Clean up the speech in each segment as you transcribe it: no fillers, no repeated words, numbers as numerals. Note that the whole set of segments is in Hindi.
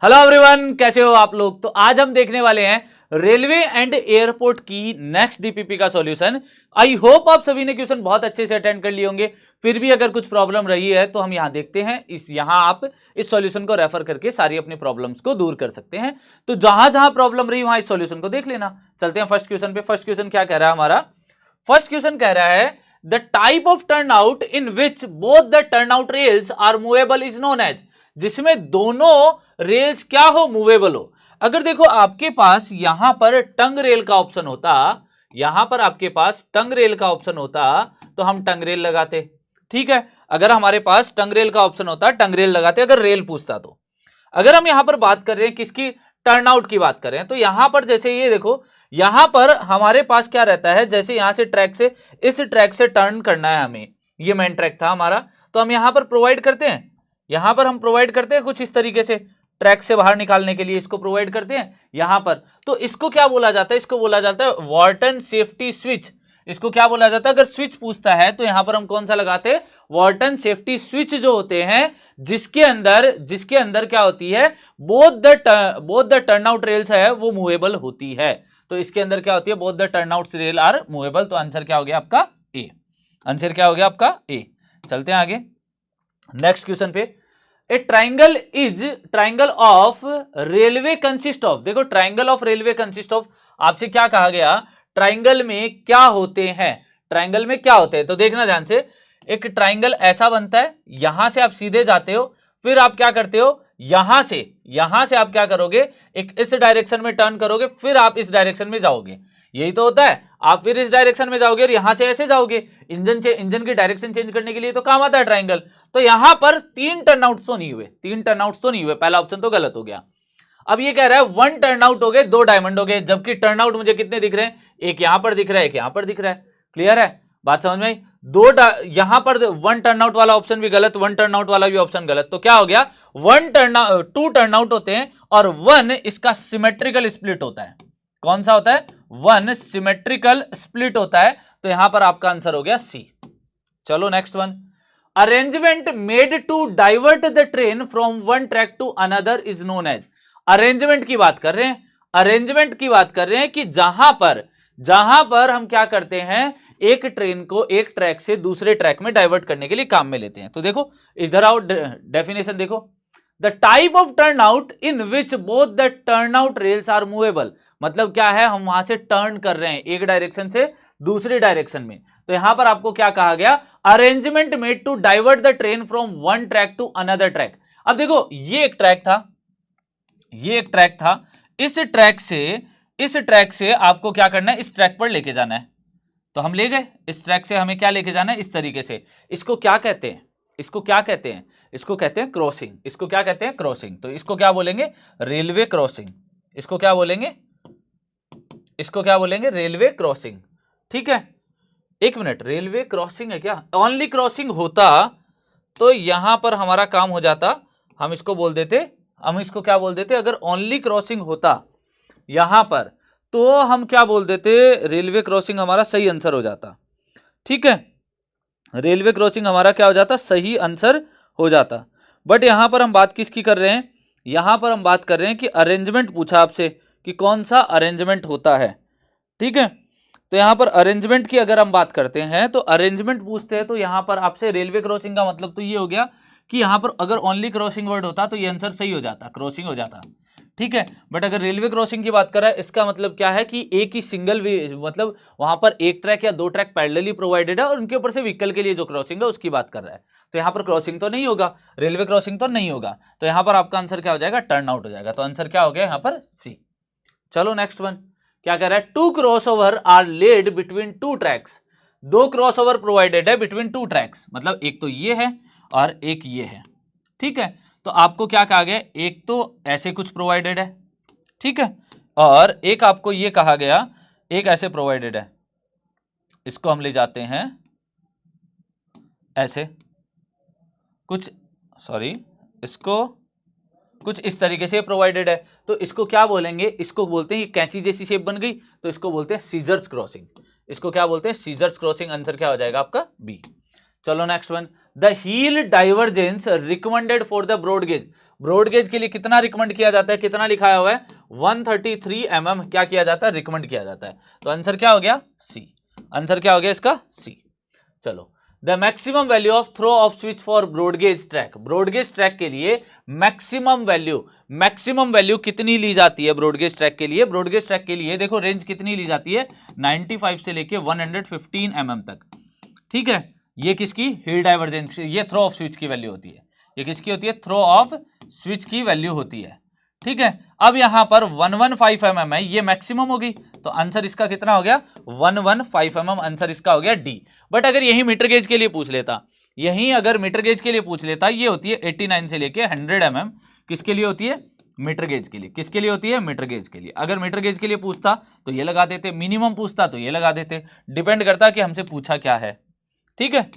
हेलो एवरीवन, कैसे हो आप लोग। तो आज हम देखने वाले हैं रेलवे एंड एयरपोर्ट की नेक्स्ट डीपीपी का सॉल्यूशन। आई होप आप सभी ने क्वेश्चन बहुत अच्छे से अटेंड कर लिए होंगे। फिर भी अगर कुछ प्रॉब्लम रही है तो हम यहां देखते हैं, यहां आप इस सॉल्यूशन को रेफर करके सारी अपनी प्रॉब्लम्स को दूर कर सकते हैं। तो जहां जहां प्रॉब्लम रही वहां इस सॉल्यूशन को देख लेना। चलते हैं फर्स्ट क्वेश्चन पे। फर्स्ट क्वेश्चन क्या कह रहा है हमारा? फर्स्ट क्वेश्चन कह रहा है the type of turnout in which both the turnout rails are movable is known as. जिसमें दोनों रेल्स क्या हो, मूवेबल हो। अगर देखो आपके पास यहां पर टंग रेल का ऑप्शन होता, यहां पर आपके पास टंग रेल का ऑप्शन होता तो हम टंग रेल लगाते। ठीक है, अगर हमारे पास टंग रेल का ऑप्शन होता टंग रेल लगाते, अगर रेल पूछता तो। अगर हम यहां पर बात कर रहे हैं किसकी, टर्नआउट की बात कर रहे हैं, तो यहां पर जैसे ये देखो, यहां पर हमारे पास क्या रहता है, जैसे यहां से ट्रैक से इस ट्रैक से टर्न करना है हमें, ये मेन ट्रैक था हमारा, तो हम यहां पर प्रोवाइड करते हैं, यहां पर हम प्रोवाइड करते हैं कुछ इस तरीके से, ट्रैक से बाहर निकालने के लिए इसको प्रोवाइड करते हैं यहां पर। तो इसको क्या बोला जाता है? इसको बोला जाता है वॉर्टन सेफ्टी स्विच। इसको क्या बोला जाता है? अगर स्विच पूछता है तो यहां पर हम कौन सा लगाते हैं? वॉर्टन सेफ्टी स्विच जो होते हैं, जिसके अंदर क्या होती है, बोथ द टर्नआउट रेल्स है वो मूवेबल होती है। तो इसके अंदर क्या होती है? Both the turnout rail are movable. तो आंसर क्या हो गया आपका? ए। आंसर क्या हो गया आपका? ए। चलते हैं आगे नेक्स्ट क्वेश्चन पे। A triangle of railway consist of. देखो triangle of railway consist of, आपसे क्या कहा गया? ट्राइंगल में क्या होते हैं, ट्राइंगल में क्या होते हैं। तो देखना ध्यान से, एक ट्राइंगल ऐसा बनता है, यहां से आप सीधे जाते हो, फिर आप क्या करते हो, यहां से आप क्या करोगे, एक इस डायरेक्शन में टर्न करोगे, फिर आप इस डायरेक्शन में जाओगे। यही तो होता है, आप फिर इस डायरेक्शन में जाओगे और यहां से ऐसे जाओगे। इंजन की डायरेक्शन चेंज करने के लिए तो काम आता है ट्राइंगल। तो यहां पर तीन टर्नआउट तो नहीं हुए, पहला ऑप्शन तो गलत हो गया। अब ये कह रहा है वन टर्नआउट हो गए, दो डायमंड हो गए, जबकि टर्नआउट मुझे कितने दिख रहे हैं? एक यहां पर दिख रहा है, एक यहां पर दिख रहा है। क्लियर है बात, समझ में आई? यहां पर वन टर्नआउट वाला ऑप्शन भी गलत, वन टर्नआउट वाला भी ऑप्शन गलत। तो क्या हो गया? टू टर्नआउट होते हैं और वन इसका सिमेट्रिकल स्प्लिट होता है। कौन सा होता है? वन सिमेट्रिकल स्प्लिट होता है। तो यहां पर आपका आंसर हो गया सी। चलो next one. Arrangement made to divert the train from one track to another is known as. Arrangement की बात कर रहे हैं, अरेंजमेंट की बात कर रहे हैं कि जहां पर हम क्या करते हैं, एक ट्रेन को एक ट्रैक से दूसरे ट्रैक में डाइवर्ट करने के लिए काम में लेते हैं। तो देखो इधर आओ, डेफिनेशन देखो। The type of turnout in which both the turnout rails are movable. मतलब क्या है, हम वहां से टर्न कर रहे हैं एक डायरेक्शन से दूसरी डायरेक्शन में। तो यहां पर आपको क्या कहा गया? Arrangement made to divert the train from one track to another track. अब देखो ये एक ट्रैक था, इस ट्रैक से आपको क्या करना है, इस ट्रैक पर लेके जाना है। तो हम ले गए, इस ट्रैक से हमें क्या लेके जाना है, इस तरीके से। इसको क्या कहते हैं? इसको कहते हैं क्रॉसिंग। इसको क्या कहते हैं? क्रॉसिंग। तो इसको क्या बोलेंगे? Railway crossing. इसको क्या बोलेंगे? Railway crossing. ठीक है, एक मिनट, रेलवे क्रॉसिंग है क्या? ओनली क्रॉसिंग होता तो यहां पर हमारा काम हो जाता, हम इसको क्या बोल देते, अगर ओनली क्रॉसिंग होता यहां पर तो हम क्या बोल देते, रेलवे क्रॉसिंग हमारा सही आंसर हो जाता। ठीक है, रेलवे क्रॉसिंग हमारा क्या हो जाता? सही आंसर हो जाता। बट यहां पर हम बात किसकी कर रहे हैं? यहां पर हम बात कर रहे हैं कि अरेंजमेंट पूछा आपसे कि कौन सा अरेंजमेंट होता है। ठीक है, तो यहां पर अरेंजमेंट की अगर हम बात करते हैं, तो अरेंजमेंट पूछते हैं, तो यहां पर आपसे रेलवे क्रॉसिंग का मतलब तो ये हो गया कि यहां पर अगर ओनली क्रॉसिंग वर्ड होता तो ये आंसर सही हो जाता, क्रॉसिंग हो जाता। ठीक है, बट अगर रेलवे क्रॉसिंग की बात कर रहा है, इसका मतलब क्या है कि एक ही सिंगल वे, मतलब वहां पर एक ट्रैक या दो ट्रैक पैरेलली प्रोवाइडेड है और उनके ऊपर से व्हीकल के लिए जो क्रॉसिंग है उसकी बात कर रहा है। तो यहां पर क्रॉसिंग तो नहीं होगा, रेलवे क्रॉसिंग तो नहीं होगा। तो यहां पर आपका आंसर क्या हो जाएगा? टर्न आउट हो जाएगा। तो आंसर क्या हो गया यहां पर? सी। चलो नेक्स्ट वन क्या कह रहा है? Two crossover are laid between two tracks. दो क्रॉसओवर प्रोवाइडेड है बिटवीन टू ट्रैक्स, मतलब एक तो ये है और एक ये है। ठीक है, तो आपको क्या कहा गया? एक तो ऐसे कुछ प्रोवाइडेड है, ठीक है, और एक आपको ये कहा गया एक ऐसे प्रोवाइडेड है। इसको हम ले जाते हैं ऐसे कुछ, इसको कुछ इस तरीके से प्रोवाइडेड है। तो इसको क्या बोलेंगे? इसको बोलते हैं, ये कैंची जैसी शेप बन गई तो इसको बोलते हैं सीजर्स क्रॉसिंग। इसको क्या बोलते हैं? Seizures crossing. आंसर क्या हो जाएगा आपका? बी। चलो next one. The heel divergence recommended for the broad gauge. Broad gauge के लिए कितना रिकमेंड किया जाता है, कितना लिखाया हुआ है 133 mm क्या किया जाता है, रिकमेंड किया जाता है। तो आंसर क्या हो गया सी, आंसर क्या हो गया इसका सी। चलो, the maximum value of throw of switch for broad gauge track, broad gauge track के लिए मैक्सिमम वैल्यू कितनी ली जाती है ब्रॉडगेज ट्रैक के लिए, ब्रॉडगेज ट्रैक के लिए देखो रेंज कितनी ली जाती है 95 से लेके 115 mm तक, ठीक है। ये किसकी हील डाइवर्जेंस, ये थ्रो ऑफ स्विच की वैल्यू होती है, ये किसकी होती है, थ्रो ऑफ स्विच की वैल्यू होती है, ठीक है। अब यहां पर 115 mm है, ये मैक्सिमम होगी, तो आंसर इसका कितना हो गया 115 mm, आंसर इसका हो गया डी। बट अगर यही मीटर गेज के लिए पूछ लेता, यही अगर मीटर गेज के लिए पूछ लेता, ये होती है 89 से लेके 100 mm, किसके लिए होती है, मीटर गेज के लिए, किसके लिए होती है, मीटर गेज के लिए। अगर मीटर गेज के लिए पूछता तो ये लगा देते, मिनिमम पूछता तो ये लगा देते, डिपेंड करता कि हमसे पूछा क्या है, ठीक है।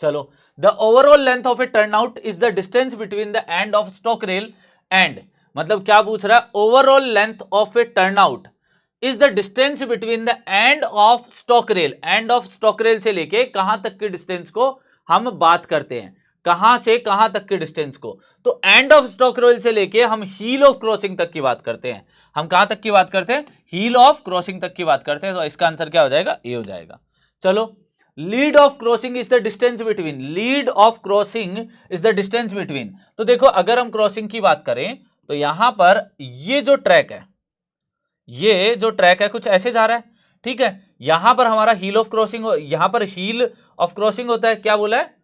चलो, the overall length of A turnout is the distance between the end of stock rail and, मतलब क्या पूछ रहा है, overall length of A turnout is the distance between the end of stock rail, end of stock rail से लेके कहां तक के डिस्टेंस को हम बात करते हैं, कहां से कहां तक के डिस्टेंस को, तो एंड ऑफ स्टॉक रेल से लेके हम हील ऑफ क्रॉसिंग तक की बात करते हैं, हम कहां तक की बात करते हैं, हील ऑफ क्रॉसिंग तक की बात करते हैं, तो इसका आंसर क्या हो जाएगा, ए हो जाएगा। चलो, lead of crossing is the distance between, lead of crossing is the distance between, तो देखो अगर हम क्रॉसिंग की बात करें तो यहां पर ये जो ट्रैक है, ये जो ट्रैक है कुछ ऐसे जा रहा है, ठीक है। यहां पर हमारा हील ऑफ क्रॉसिंग, यहां पर हील ऑफ क्रॉसिंग होता है, क्या बोला है,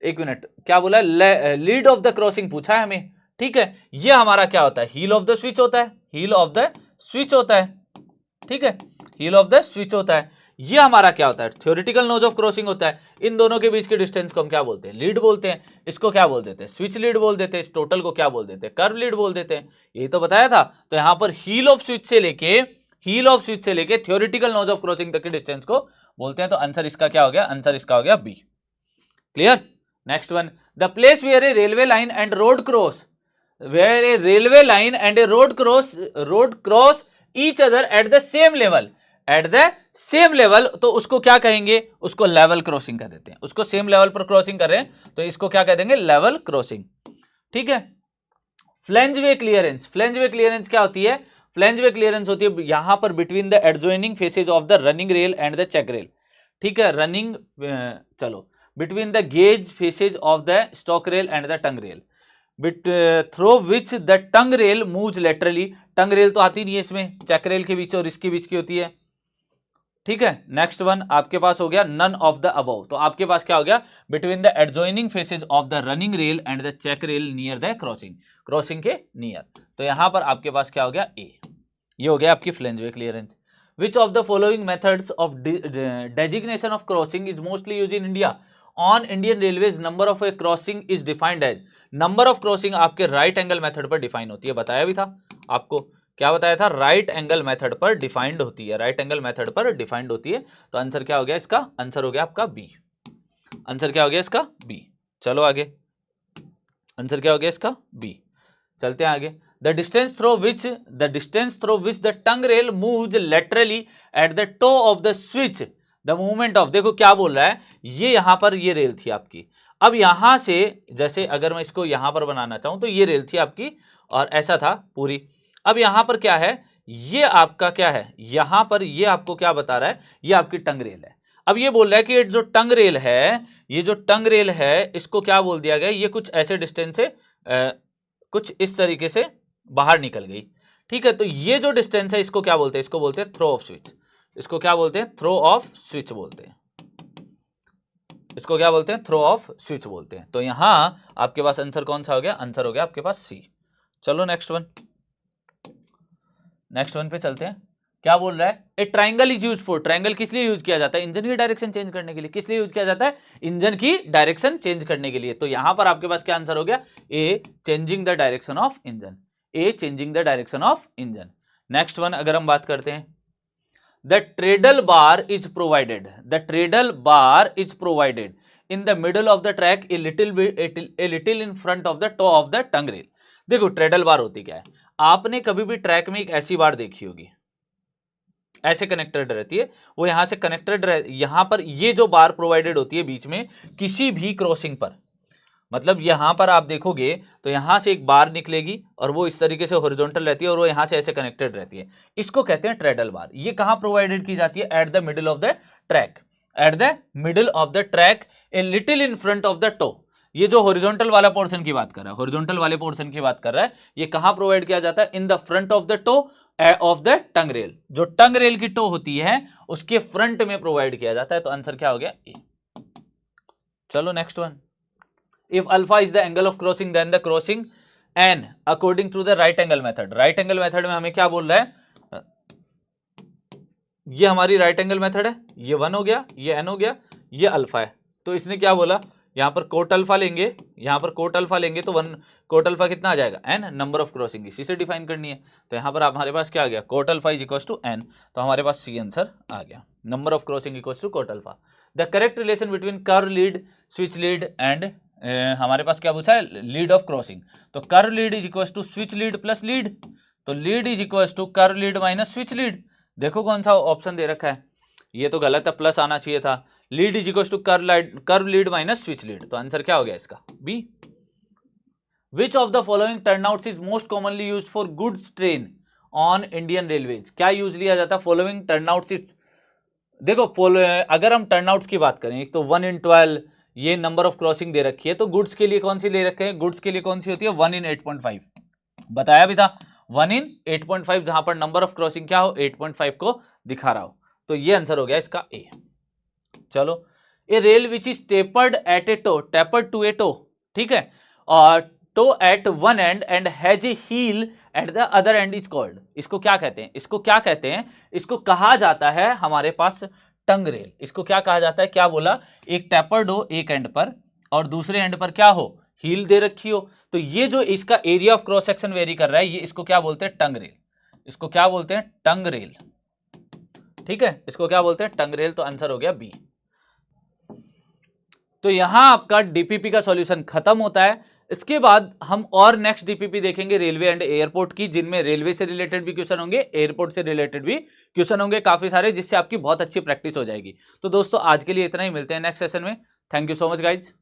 एक मिनट, क्या बोला है, लीड ऑफ द क्रॉसिंग पूछा है हमें, ठीक है। ये हमारा क्या होता है, हील ऑफ द स्विच होता है, हील ऑफ द स्विच होता है, ठीक है, हील ऑफ द स्विच होता है। ये हमारा क्या होता है, थ्योरेटिकल नोज ऑफ क्रॉसिंग होता है। इन दोनों के बीच के डिस्टेंस को हम क्या बोलते हैं, लीड बोलते हैं। इसको क्या बोल देते हैं, स्विच लीड बोल देते हैं। इस टोटल को क्या बोल देते हैं, कर्व लीड बोल देते हैं। यही तो बताया था। तो यहां पर हील ऑफ स्विच से लेके थ्योरेटिकल नोज ऑफ क्रॉसिंग तक के डिस्टेंस को बोलते हैं। तो आंसर इसका क्या हो गया, आंसर इसका हो गया B. Clear. Next one, the place where a railway line and road cross, where a railway line and a road cross each other at the same level, at the same level, तो उसको क्या कहेंगे, उसको लेवल क्रॉसिंग कह देते हैं। उसको सेम लेवल पर क्रॉसिंग कर रहे हैं तो इसको क्या कह देंगे, लेवल क्रॉसिंग, ठीक है। फ्लैंजवे क्लियरेंस, फ्लैंजवे क्लियरेंस क्या होती है, फ्लैंजवे क्लियरेंस होती है यहां पर between the adjoining faces of the running rail and the check rail, ठीक है। रनिंग, चलो, between the gauge faces of the stock rail and the tongue rail, through which the tongue rail moves laterally. Tongue rail तो आती नहीं है इसमें, चेक रेल के बीच और इसके बीच की होती है, ठीक है। नेक्स्ट वन आपके पास हो गया नन ऑफ द अबव, तो आपके पास क्या हो गया, between the adjoining faces of the running rail and the check rail near the crossing, crossing के नियर। तो यहां पर आपके पास क्या हो गया, ए। ये हो गया आपकी flangeway clearance. Which of the following methods of designation of crossing is mostly use in India on Indian railways, number of a crossing is defined as, number of crossing आपके राइट एंगल मेथड पर डिफाइन होती है। बताया भी था आपको, क्या बताया था, राइट एंगल मेथड पर डिफाइंड होती है, राइट एंगल मेथड पर डिफाइंड होती है। तो आंसर क्या हो गया इसका, आंसर हो गया आपका बी, आंसर क्या हो गया इसका बी। चलो आगे, आंसर क्या हो गया इसका बी। चलते हैं आगे। The distance through which the tongue rail moves laterally at the toe of the switch, the movement of, देखो क्या बोल रहा है, ये यहां पर ये रेल थी आपकी। अब यहां से जैसे अगर मैं इसको यहां पर बनाना चाहूं तो ये रेल थी आपकी और ऐसा था पूरी। अब यहां पर क्या है, ये आपका क्या है, यहां पर ये आपको क्या बता रहा है, ये आपकी टंग रेल है। अब ये बोल रहा है कि जो टंग रेल है, ये जो टंग रेल है, इसको क्या बोल दिया गया, ये कुछ ऐसे डिस्टेंस से कुछ इस तरीके से बाहर निकल गई, ठीक है। तो ये जो डिस्टेंस है इसको क्या बोलते हैं, इसको बोलते हैं थ्रो ऑफ स्विच, इसको क्या बोलते हैं, थ्रो ऑफ स्विच बोलते हैं, इसको क्या बोलते हैं, थ्रो ऑफ स्विच बोलते हैं। तो यहां आपके पास आंसर कौन सा हो गया, आंसर हो गया आपके पास सी। चलो नेक्स्ट वन, नेक्स्ट वन पे चलते हैं। क्या बोल रहा है, ए triangle is use for, triangle किस लिए यूज किया जाता है, इंजन की डायरेक्शन चेंज करने के लिए। किस लिए यूज किया जाता है, इंजन की डायरेक्शन चेंज करने के लिए। तो यहां पर आपके पास क्या आंसर हो गया, a changing the direction of engine, a changing the direction of engine. Next one अगर हम बात करते हैं, the treadle bar is provided, the treadle bar is provided in the middle of the track a little in front of the toe of the tongue rail. देखो ट्रेडल बार होती क्या है, आपने कभी भी ट्रैक में एक ऐसी बार देखी होगी, ऐसे कनेक्टेड रहती है, वो यहां से कनेक्टेड यहां पर ये जो बार प्रोवाइडेड होती है बीच में किसी भी क्रॉसिंग पर, मतलब यहां पर आप देखोगे तो यहां से एक बार निकलेगी और वो इस तरीके से हॉरिजॉन्टल रहती है और वो यहां से ऐसे कनेक्टेड रहती है। इसको कहते हैं ट्रेडल बार। ये कहां प्रोवाइडेड की जाती है? At the middle of the track, at the middle of the track, a little in front of the to. ये जो हॉरिजॉन्टल वाला पोर्शन की बात कर रहा है, हॉरिजॉन्टल वाले पोर्शन की बात कर रहा है, ये कहां प्रोवाइड किया जाता है? In the front of the toe of the tongue rail. जो टंग रेल की टो होती है उसके फ्रंट में प्रोवाइड किया जाता है। तो आंसर क्या हो गया? ए। चलो next one. If alpha is the angle of crossing, then the crossing n according to the right angle method. right angle method में हमें क्या बोल रहा है? ये हमारी right angle method है, ये 1 हो गया, ये n हो गया, ये अल्फा है। तो इसने क्या बोला? यहां पर कोट अल्फा लेंगे, यहां पर कोट अल्फा लेंगे तो 1 कोट अल्फा कितना आ जाएगा? n, नंबर ऑफ क्रॉसिंग इसी से डिफाइन करनी है। तो यहां पर हमारे पास क्या आ गया? Cot alpha is equal to n। तो हमारे पास सी आंसर आ गया, number of crossing equal to cot alpha. The correct relation between curve lead, switch lead and हमारे पास क्या पूछा है? Lead of crossing. तो curve lead is equal to switch lead plus lead. तो lead is equal to curve lead minus switch lead. देखो कौन सा ऑप्शन दे रखा है, ये तो गलत है, प्लस आना चाहिए था। Lead is equal to curve lead minus switch lead. तो आंसर क्या हो गया इसका? B. Which of the following turnouts is most commonly used for goods train on Indian railways? क्या यूज लिया जाता है? फॉलोइंग टर्नआउट्स इज, देखो अगर हम टर्नआउट्स की बात करें, एक तो 1 in 12 ये नंबर ऑफ क्रॉसिंग दे रखी है, तो गुड्स के लिए कौन सी ले रखे हैं? गुड्स के लिए कौन सी होती है? 1 in 8.5 बताया भी था, 1 in 8.5, जहां पर नंबर ऑफ क्रॉसिंग क्या हो? 8.5 को दिखा रहा हो। तो ये आंसर हो गया इसका ए। चलो, a rail which is tapered at a toe, tapered to a toe, ठीक है, और toe at one end and has a heel at the other end is called. इसको क्या कहते हैं? इसको क्या कहते हैं? इसको कहा जाता है हमारे पास टंग रेल। इसको क्या कहा जाता है? क्या बोला? एक टेपर्ड हो एक एंड पर और दूसरे एंड पर क्या हो? हील दे रखी हो। तो ये जो इसका area of cross section very कर रहा है, ये इसको क्या बोलते हैं? टंग रेल। इसको क्या बोलते हैं? टंग रेल, ठीक है, इसको क्या बोलते हैं? टंग रेल। तो आंसर हो गया बी। तो यहां आपका डीपीपी का सॉल्यूशन खत्म होता है। इसके बाद हम और नेक्स्ट डीपीपी देखेंगे रेलवे एंड एयरपोर्ट की, जिनमें रेलवे से रिलेटेड भी क्वेश्चन होंगे, एयरपोर्ट से रिलेटेड भी क्वेश्चन होंगे काफी सारे, जिससे आपकी बहुत अच्छी प्रैक्टिस हो जाएगी। तो दोस्तों आज के लिए इतना ही, मिलते हैं नेक्स्ट सेशन में। Thank you so much guys.